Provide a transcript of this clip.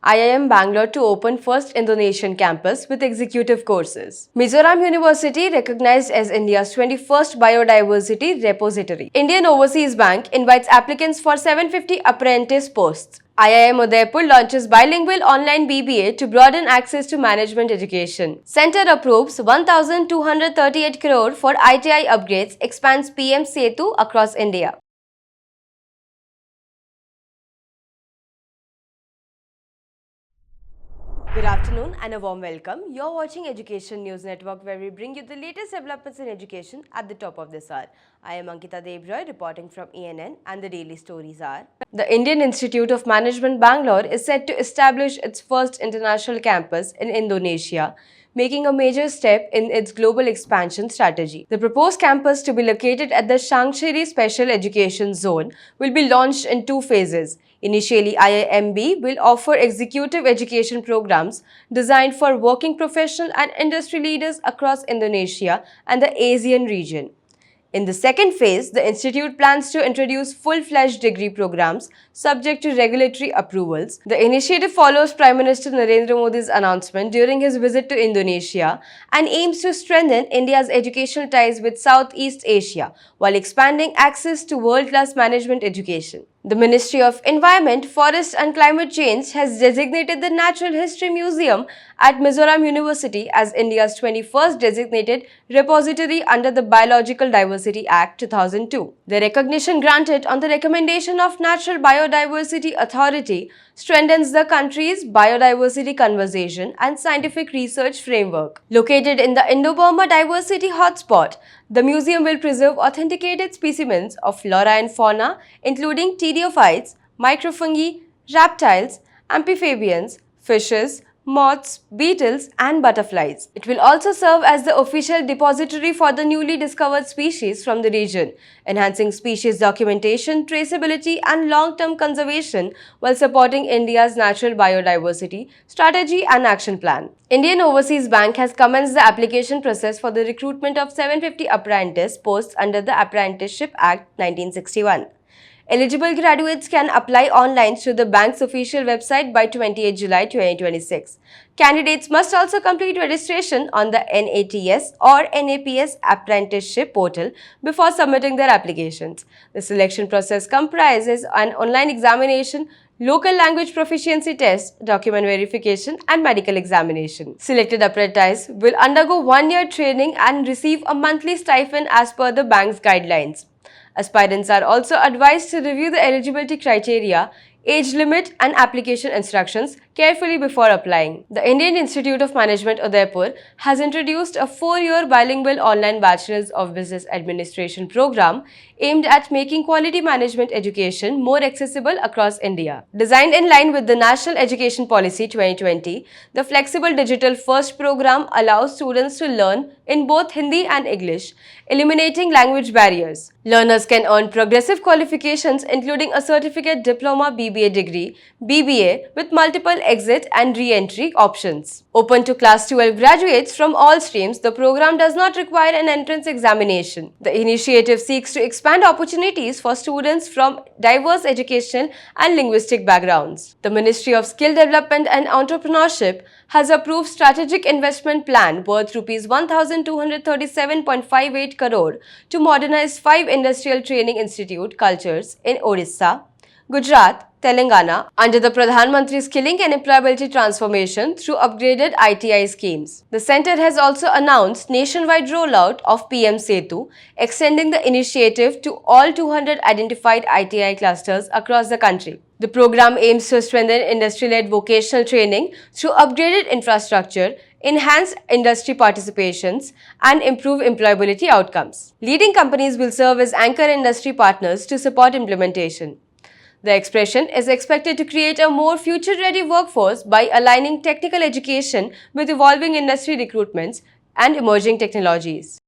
IIM Bangalore to open first Indonesian campus with executive courses. Mizoram University recognized as India's 21st biodiversity repository. Indian Overseas Bank invites applicants for 750 apprentice posts. IIM Udaipur launches bilingual online BBA to broaden access to management education. Center approves 1,238 crore for ITI upgrades, expands PM Setu across India. Good afternoon and a warm welcome. You're watching Education News Network, where we bring you the latest developments in education at the top of this hour. I am Ankita Debroy reporting from ENN, and the daily stories are: the Indian Institute of Management Bangalore is set to establish its first international campus in Indonesia, making a major step in its global expansion strategy. The proposed campus, to be located at the Shangshiri Special Education Zone, will be launched in two phases. Initially, IIMB will offer executive education programs designed for working professional and industry leaders across Indonesia and the ASEAN region. In the second phase, the institute plans to introduce full-fledged degree programs subject to regulatory approvals. The initiative follows Prime Minister Narendra Modi's announcement during his visit to Indonesia and aims to strengthen India's educational ties with Southeast Asia while expanding access to world-class management education. The Ministry of Environment, Forest and Climate Change has designated the Natural History Museum at Mizoram University as India's 21st designated repository under the Biological Diversity Act 2002. The recognition, granted on the recommendation of Natural Biodiversity Authority, strengthens the country's biodiversity conservation and scientific research framework. Located in the Indo-Burma Diversity Hotspot, the museum will preserve authenticated specimens of flora and fauna, including pteridophytes, microfungi, reptiles, amphibians, fishes, moths, beetles, and butterflies. It will also serve as the official depository for the newly discovered species from the region, enhancing species documentation, traceability, and long-term conservation while supporting India's natural biodiversity strategy and action plan. Indian Overseas Bank has commenced the application process for the recruitment of 750 apprentice posts under the Apprenticeship Act 1961. Eligible graduates can apply online through the bank's official website by 28 July 2026. Candidates must also complete registration on the NATS or NAPS apprenticeship portal before submitting their applications. The selection process comprises an online examination, local language proficiency test, document verification, and medical examination. Selected apprentices will undergo 1-year training and receive a monthly stipend as per the bank's guidelines. Aspirants are also advised to review the eligibility criteria, age limit, and application instructions carefully before applying. The Indian Institute of Management Udaipur has introduced a 4-year bilingual online Bachelor's of Business Administration program aimed at making quality management education more accessible across India. Designed in line with the National Education Policy 2020, the Flexible Digital First program allows students to learn in both Hindi and English, eliminating language barriers. Learners can earn progressive qualifications including a certificate, diploma, BBA degree, BBA with multiple exit and re-entry options. Open to class 12 graduates from all streams, the program does not require an entrance examination. The initiative seeks to expand opportunities for students from diverse educational and linguistic backgrounds. The Ministry of Skill Development and Entrepreneurship has approved strategic investment plan worth Rs 1,237.58 crore to modernize 5 industrial training institute cultures in Odisha, Gujarat, Telangana under the Pradhan Mantri Skilling and Employability Transformation through upgraded ITI schemes. The centre has also announced nationwide rollout of PM Setu, extending the initiative to all 200 identified ITI clusters across the country. The program aims to strengthen industry-led vocational training through upgraded infrastructure, enhance industry participations, and improve employability outcomes. Leading companies will serve as anchor industry partners to support implementation. The expression is expected to create a more future-ready workforce by aligning technical education with evolving industry recruitments and emerging technologies.